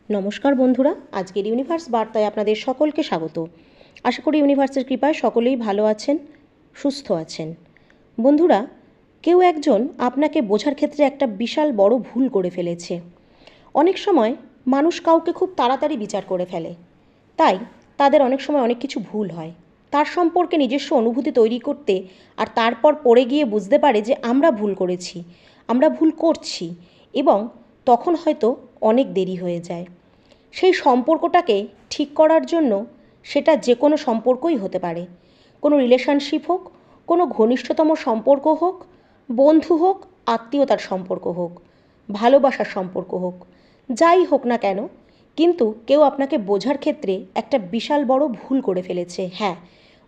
নমস্কার বন্ধুরা, আজকের ইউনিভার্স বার্তায় আপনাদের সকলকে স্বাগত। আশা করি ইউনিভার্সের কৃপায় সকলেই ভালো আছেন, সুস্থ আছেন। বন্ধুরা, কেউ একজন আপনাকে বোঝার ক্ষেত্রে একটা বিশাল বড় ভুল করে ফেলেছে। অনেক সময় মানুষ কাউকে খুব তাড়াতাড়ি বিচার করে ফেলে, তাই তাদের অনেক সময় অনেক কিছু ভুল হয়। তার সম্পর্কে নিজস্ব অনুভূতি তৈরি করতে আর তারপর পড়ে গিয়ে বুঝতে পারে যে আমরা ভুল করেছি, আমরা ভুল করছি, এবং তখন হয়তো অনেক দেরি হয়ে যায়। সেই সম্পর্কটাকে ঠিক করার জন্য সেটা যে কোনো সম্পর্কই হতে পারে, কোনো রিলেশনশিপ হোক, কোনো ঘনিষ্ঠতম সম্পর্ক হোক, বন্ধু হোক, আত্মীয়তার সম্পর্ক হোক, ভালোবাসার সম্পর্ক হোক, যাই হোক না কেন, কিন্তু কেউ আপনাকে বোঝার ক্ষেত্রে একটা বিশাল বড় ভুল করে ফেলেছে। হ্যাঁ,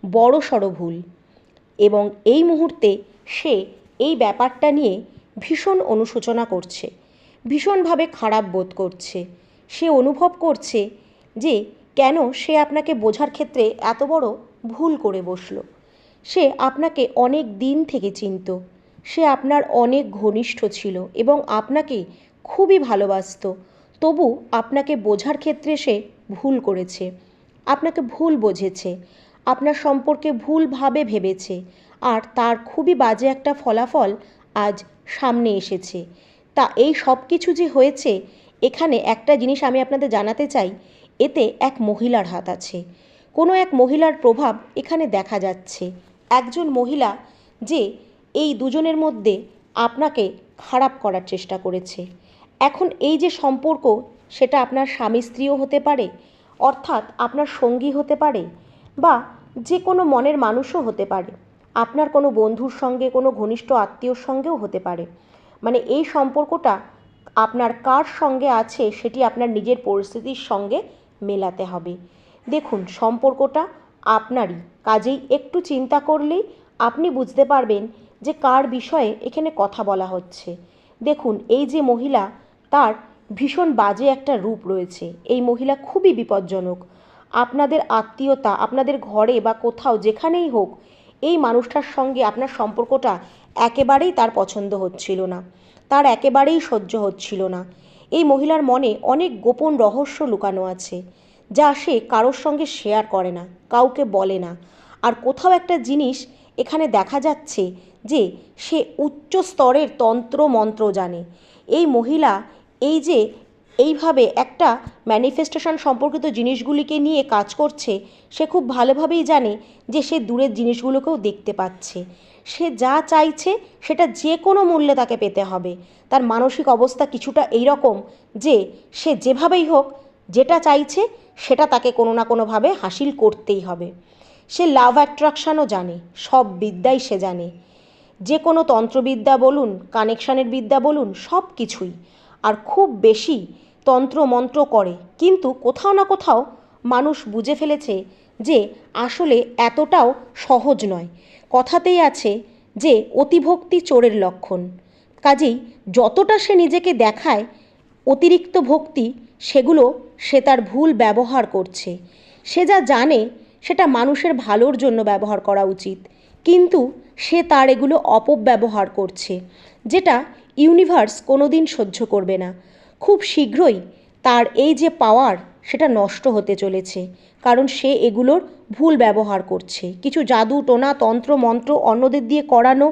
বড় সড়ো ভুল। এবং এই মুহূর্তে সে এই ব্যাপারটা নিয়ে ভীষণ অনুশোচনা করছে, ভীষণভাবে খারাপ বোধ করছে। সে অনুভব করছে যে কেন সে আপনাকে বোঝার ক্ষেত্রে এত বড় ভুল করে বসলো। সে আপনাকে অনেক দিন থেকে চিনত, সে আপনার অনেক ঘনিষ্ঠ ছিল এবং আপনাকে খুবই ভালোবাসতো। তবু আপনাকে বোঝার ক্ষেত্রে সে ভুল করেছে, আপনাকে ভুল বুঝেছে, আপনার সম্পর্কে ভুলভাবে ভেবেছে, আর তার খুবই বাজে একটা ফলাফল আজ সামনে এসেছে। তা এই সব কিছু যে হয়েছে, এখানে একটা জিনিস আমি আপনাদের জানাতে চাই, এতে এক মহিলার হাত আছে। কোনো এক মহিলার প্রভাব এখানে দেখা যাচ্ছে। একজন মহিলা যে এই দুজনের মধ্যে আপনাকে খারাপ করার চেষ্টা করেছে। এখন এই যে সম্পর্ক, সেটা আপনার স্বামী স্ত্রীও হতে পারে, অর্থাৎ আপনার সঙ্গী হতে পারে, বা যে কোনো মনের মানুষও হতে পারে, আপনার কোনো বন্ধুর সঙ্গে, কোনো ঘনিষ্ঠ আত্মীয়র সঙ্গেও হতে পারে। মানে এই সম্পর্কটা আপনার কার সঙ্গে আছে সেটি আপনার নিজের পরিস্থিতির সঙ্গে মেলাতে হবে। দেখুন, সম্পর্কটা আপনারই, কাজেই একটু চিন্তা করলেই আপনি বুঝতে পারবেন যে কার বিষয়ে এখানে কথা বলা হচ্ছে। দেখুন, এই যে মহিলা, তার ভীষণ বাজে একটা রূপ রয়েছে। এই মহিলা খুবই বিপজ্জনক। আপনাদের আত্মীয়তা, আপনাদের ঘরে বা কোথাও যেখানেই হোক, এই মানুষটার সঙ্গে আপনার সম্পর্কটা একেবারেই তার পছন্দ হচ্ছিল না, তার একেবারেই সহ্য হচ্ছিল না। এই মহিলার মনে অনেক গোপন রহস্য লুকানো আছে, যা সে কারোর সঙ্গে শেয়ার করে না, কাউকে বলে না। আর কোথাও একটা জিনিস এখানে দেখা যাচ্ছে যে সে উচ্চ স্তরের তন্ত্র মন্ত্র জানে। এই মহিলা এই যে এইভাবে একটা ম্যানিফেস্টেশন সম্পর্কিত জিনিসগুলিকে নিয়ে কাজ করছে, সে খুব ভালোভাবেই জানে যে সে দূরের জিনিসগুলোকেও দেখতে পাচ্ছে। সে যা চাইছে সেটা যে কোনো মূল্যে তাকে পেতে হবে। তার মানসিক অবস্থা কিছুটা এই রকম যে সে যেভাবেই হোক, যেটা চাইছে সেটা তাকে কোনো না কোনোভাবে হাসিল করতেই হবে। সে লাভ অ্যাট্রাকশানও জানে, সব বিদ্যাই সে জানে, যে কোনো তন্ত্রবিদ্যা বলুন, কানেকশানের বিদ্যা বলুন, সব কিছুই। আর খুব বেশি তন্ত্র মন্ত্র করে, কিন্তু কোথাও না কোথাও মানুষ বুঝে ফেলেছে যে আসলে এতটাও সহজ নয়। কথাতেই আছে যে অতিভক্তি চোরের লক্ষণ। কাজেই যতটা সে নিজেকে দেখায় অতিরিক্ত ভক্তি, সেগুলো সে তার ভুল ব্যবহার করছে। সে যা জানে সেটা মানুষের ভালোর জন্য ব্যবহার করা উচিত, কিন্তু সে তার এগুলো অপব্যবহার করছে, যেটা ইউনিভার্স কোনো দিন সহ্য করবে না। খুব শীঘ্রই তার এই যে পাওয়ার, সেটা নষ্ট হতে চলেছে, কারণ সে এগুলোর ভুল ব্যবহার করছে। কিছু জাদু টোনা তন্ত্র মন্ত্র অন্যদের দিয়ে করানো,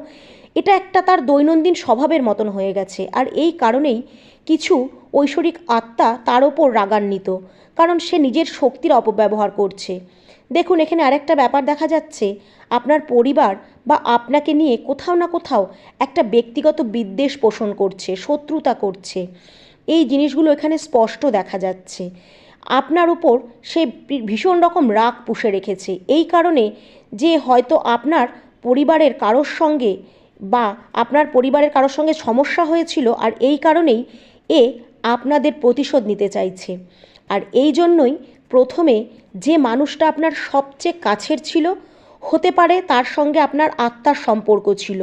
এটা একটা তার দৈনন্দিন স্বভাবের মতন হয়ে গেছে। আর এই কারণেই কিছু ঐশ্বরিক আত্মা তার ওপর রাগান্বিত, কারণ সে নিজের শক্তির অপব্যবহার করছে। দেখুন, এখানে আরেকটা ব্যাপার দেখা যাচ্ছে, আপনার পরিবার বা আপনাকে নিয়ে কোথাও না কোথাও একটা ব্যক্তিগত বিদ্বেষ পোষণ করছে, শত্রুতা করছে। এই জিনিসগুলো এখানে স্পষ্ট দেখা যাচ্ছে। আপনার উপর সে ভীষণ রকম রাগ পুষে রেখেছে, এই কারণে যে হয়তো আপনার পরিবারের কারোর সঙ্গে বা আপনার পরিবারের কারোর সঙ্গে সমস্যা হয়েছিল, আর এই কারণেই এ আপনাদের প্রতিশোধ নিতে চাইছে। আর এই জন্যই প্রথমে যে মানুষটা আপনার সবচেয়ে কাছের ছিল, হতে পারে তার সঙ্গে আপনার আত্মার সম্পর্ক ছিল,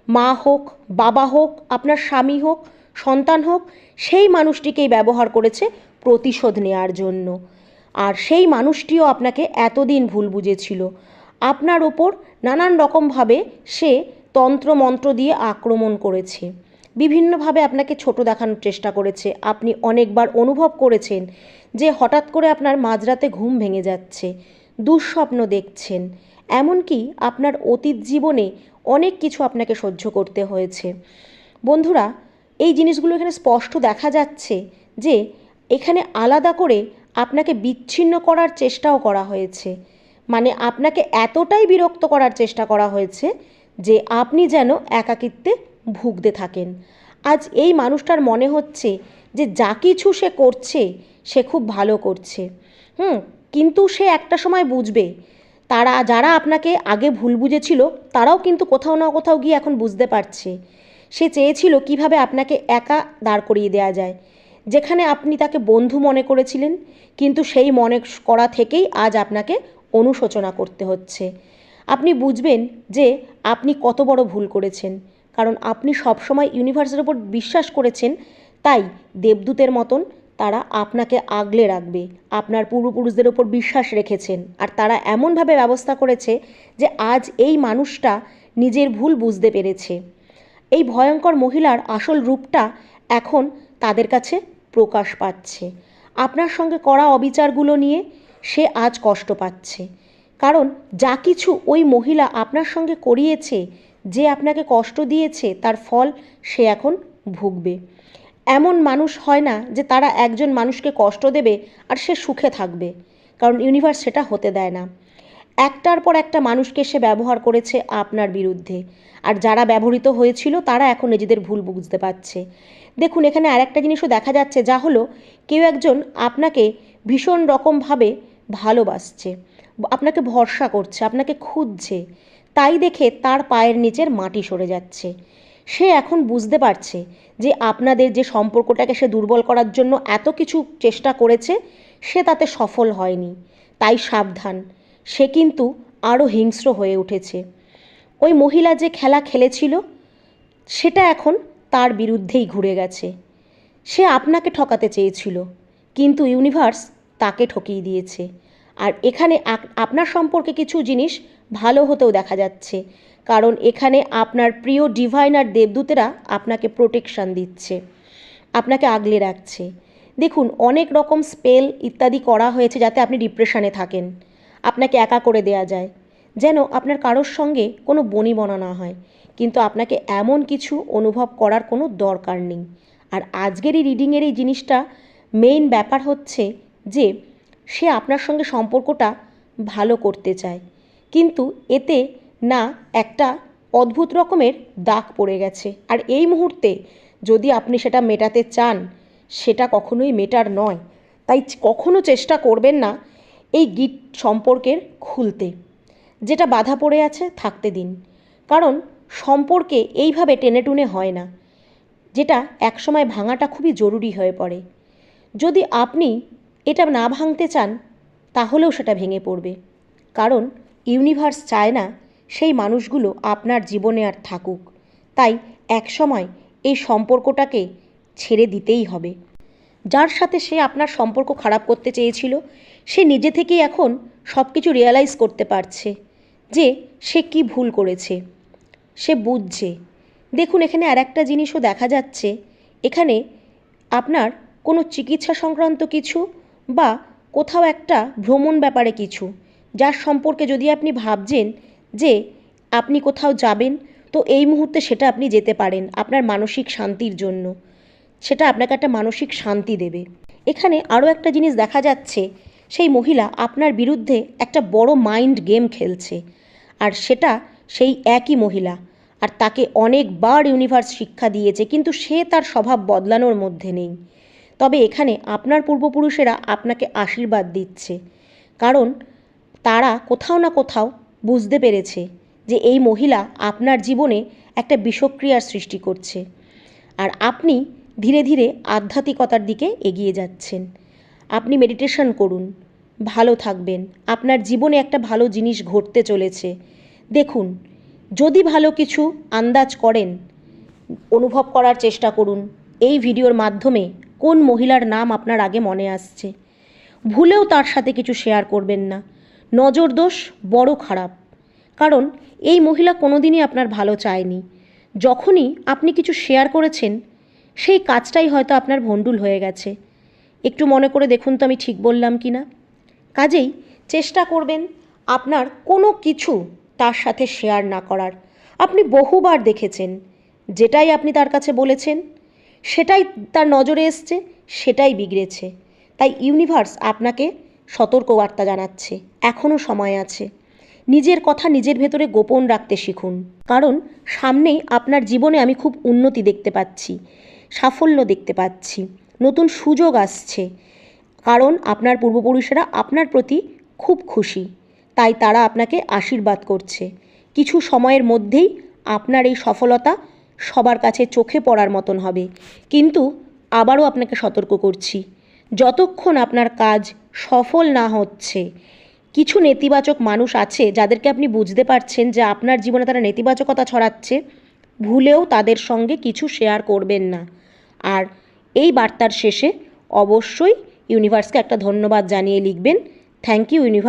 মা হোক, বাবা হোক, আপনার স্বামী হোক, সন্তান হোক, সেই মানুষটিকেই ব্যবহার করেছে প্রতিশোধ নেওয়ার জন্য। আর সেই মানুষটিও আপনাকে এতদিন ভুল বুঝেছিল। আপনার ওপর নানান রকমভাবে সে তন্ত্র মন্ত্র দিয়ে আক্রমণ করেছে। বিভিন্নভাবে আপনাকে ছোট দেখানোর চেষ্টা করেছে। আপনি অনেকবার অনুভব করেছেন যে হঠাৎ করে আপনার মাঝরাতে ঘুম ভেঙে যাচ্ছে, দুঃস্বপ্ন দেখছেন, এমনকি আপনার অতীত জীবনে অনেক কিছু আপনাকে সহ্য করতে হয়েছে। বন্ধুরা, এই জিনিসগুলো এখানে স্পষ্ট দেখা যাচ্ছে যে এখানে আলাদা করে আপনাকে বিচ্ছিন্ন করার চেষ্টাও করা হয়েছে। মানে আপনাকে এতটাই বিরক্ত করার চেষ্টা করা হয়েছে যে আপনি যেন একাকিত্বে ভুগতে থাকেন। আজ এই মানুষটার মনে হচ্ছে যে যা কিছু সে করছে সে খুব ভালো করছে, কিন্তু সে একটা সময় বুঝবে যারা আপনাকে আগে ভুল বুঝেছিল তারাও কিন্তু কোথাও না কোথাও গিয়ে এখন বুঝতে পারছে। সে চেয়েছিল কিভাবে আপনাকে একা দাঁড় করিয়ে দেওয়া যায়, যেখানে আপনি তাকে বন্ধু মনে করেছিলেন, কিন্তু সেই মনে করা থেকেই আজ আপনাকে অনুশোচনা করতে হচ্ছে। আপনি বুঝবেন যে আপনি কত বড় ভুল করেছেন, কারণ আপনি সবসময় ইউনিভার্সের ওপর বিশ্বাস করেছেন, তাই দেবদূতের মতন তারা আপনাকে আগলে রাখবে। আপনার পূর্বপুরুষদের ওপর বিশ্বাস রেখেছেন, আর তারা এমনভাবে ব্যবস্থা করেছে যে আজ এই মানুষটা নিজের ভুল বুঝতে পেরেছে। এই ভয়ঙ্কর মহিলার আসল রূপটা এখন তাদের কাছে প্রকাশ পাচ্ছে। আপনার সঙ্গে করা অবিচারগুলো নিয়ে সে আজ কষ্ট পাচ্ছে, কারণ যা কিছু ওই মহিলা আপনার সঙ্গে করিয়েছে, যে আপনাকে কষ্ট দিয়েছে, তার ফল সে এখন ভুগবে। এমন মানুষ হয় না যে তারা একজন মানুষকে কষ্ট দেবে আর সে সুখে থাকবে, কারণ ইউনিভার্স সেটা হতে দেয় না। একটার পর একটা মানুষকে সে ব্যবহার করেছে আপনার বিরুদ্ধে, আর যারা ব্যবহৃত হয়েছিল তারা এখন নিজেদের ভুল বুঝতে পারছে। দেখুন, এখানে আরেকটা জিনিসও দেখা যাচ্ছে, যা হলো কেউ একজন আপনাকে ভীষণ রকমভাবে ভালোবাসছে, আপনাকে ভরসা করছে, আপনাকে খুঁজছে, তাই দেখে তার পায়ের নিচের মাটি সরে যাচ্ছে। সে এখন বুঝতে পারছে যে আপনাদের যে সম্পর্কটাকে সে দুর্বল করার জন্য এত কিছু চেষ্টা করেছে, সে তাতে সফল হয়নি। তাই সাবধান, সে কিন্তু আরও হিংস্র হয়ে উঠেছে। ওই মহিলা যে খেলা খেলেছিল সেটা এখন তার বিরুদ্ধেই ঘুরে গেছে। সে আপনাকে ঠকাতে চেয়েছিল, কিন্তু ইউনিভার্স তাকে ঠকিয়ে দিয়েছে। আর এখানে আপনার সম্পর্কে কিছু জিনিস ভালো হতেও দেখা যাচ্ছে, কারণ এখানে আপনার প্রিয় ডিভাইনার দেবদূতেরা আপনাকে প্রোটেকশান দিচ্ছে, আপনাকে আগলে রাখছে। দেখুন, অনেক রকম স্পেল ইত্যাদি করা হয়েছে যাতে আপনি ডিপ্রেশনে থাকেন, আপনাকে একা করে দেয়া যায়, যেন আপনার কারোর সঙ্গে কোনো বনিবনা না হয়। কিন্তু আপনাকে এমন কিছু অনুভব করার কোনো দরকার নেই। আর আজকের এই রিডিংয়ের এই জিনিসটা মেইন ব্যাপার হচ্ছে যে সে আপনার সঙ্গে সম্পর্কটা ভালো করতে চায়, কিন্তু এতে না একটা অদ্ভুত রকমের দাগ পড়ে গেছে। আর এই মুহূর্তে যদি আপনি সেটা মেটাতে চান, সেটা কখনোই মেটার নয়। তাই কখনো চেষ্টা করবেন না এই গিট সম্পর্কের খুলতে। যেটা বাধা পড়ে আছে থাকতে দিন, কারণ সম্পর্কে এইভাবে টেনেটুনে হয় না, যেটা একসময় ভাঙাটা খুবই জরুরি হয়ে পড়ে। যদি আপনি এটা না ভাঙতে চান তাহলেও সেটা ভেঙে পড়বে, কারণ ইউনিভার্স চায় না সেই মানুষগুলো আপনার জীবনে আর থাকুক। তাই একসময় এই সম্পর্কটাকে ছেড়ে দিতেই হবে। যার সাথে সে আপনার সম্পর্ক খারাপ করতে চেয়েছিল, সে নিজে থেকেই এখন সব কিছু রিয়ালাইজ করতে পারছে যে সে কি ভুল করেছে, সে বুঝছে। দেখুন, এখানে আর একটা জিনিসও দেখা যাচ্ছে, এখানে আপনার কোনো চিকিৎসা সংক্রান্ত কিছু বা কোথাও একটা ভ্রমণ ব্যাপারে কিছু, যার সম্পর্কে যদি আপনি ভাবছেন যে আপনি কোথাও যাবেন, তো এই মুহূর্তে সেটা আপনি যেতে পারেন আপনার মানসিক শান্তির জন্য। সেটা আপনাকে একটা মানসিক শান্তি দেবে। এখানে আরও একটা জিনিস দেখা যাচ্ছে, সেই মহিলা আপনার বিরুদ্ধে একটা বড় মাইন্ড গেম খেলছে, আর সেটা সেই একই মহিলা। আর তাকে অনেকবার ইউনিভার্স শিক্ষা দিয়েছে, কিন্তু সে তার স্বভাব বদলানোর মধ্যে নেই। তবে এখানে আপনার পূর্বপুরুষেরা আপনাকে আশীর্বাদ দিচ্ছে, কারণ তারা কোথাও না কোথাও বুঝতে পেরেছে যে এই মহিলা আপনার জীবনে একটা বিষক্রিয়ার সৃষ্টি করছে, আর আপনি ধীরে ধীরে আধ্যাত্মিকতার দিকে এগিয়ে যাচ্ছেন। আপনি মেডিটেশন করুন, ভালো থাকবেন, আপনার জীবনে একটা ভালো জিনিস ঘটতে চলেছে। দেখুন, যদি ভালো কিছু আন্দাজ করেন, অনুভব করার চেষ্টা করুন এই ভিডিওর মাধ্যমে কোন মহিলার নাম আপনার আগে মনে আসছে। ভুলেও তার সাথে কিছু শেয়ার করবেন না, নজর দোষ বড় খারাপ, কারণ এই মহিলা কোনোদিনই আপনার ভালো চায়নি। যখনই আপনি কিছু শেয়ার করেছেন সেই কাজটাই হয়তো আপনার ভণ্ডুল হয়ে গেছে। একটু মনে করে দেখুন তো আমি ঠিক বললাম কি না। কাজেই চেষ্টা করবেন আপনার কোনো কিছু তার সাথে শেয়ার না করার। আপনি বহুবার দেখেছেন যেটাই আপনি তার কাছে বলেছেন সেটাই তার নজরে এসছে, সেটাই বিগড়েছে। তাই ইউনিভার্স আপনাকে সতর্কবার্তা জানাচ্ছে, এখনও সময় আছে। নিজের কথা নিজের ভেতরে গোপন রাখতে শিখুন, কারণ সামনেই আপনার জীবনে আমি খুব উন্নতি দেখতে পাচ্ছি, সাফল্য দেখতে পাচ্ছি, নতুন সুযোগ আসছে। কারণ আপনার পূর্বপুরুষেরা আপনার প্রতি খুব খুশি, তাই তারা আপনাকে আশীর্বাদ করছে। কিছু সময়ের মধ্যেই আপনার এই সফলতা সবার কাছে চোখে পড়ার মতন হবে। কিন্তু আবারও আপনাকে সতর্ক করছি, যতক্ষণ আপনার কাজ সফল না হচ্ছে, কিছু নেতিবাচক মানুষ আছে যাদেরকে আপনি বুঝতে পারছেন যে আপনার জীবনে তারা নেতিবাচকতা ছড়াচ্ছে, ভুলেও তাদের সঙ্গে কিছু শেয়ার করবেন না। আর এই বার্তার শেষে অবশ্যই ইউনিভার্সকে একটা ধন্যবাদ জানিয়ে লিখবেন, থ্যাংক ইউ ইউনিভার্স।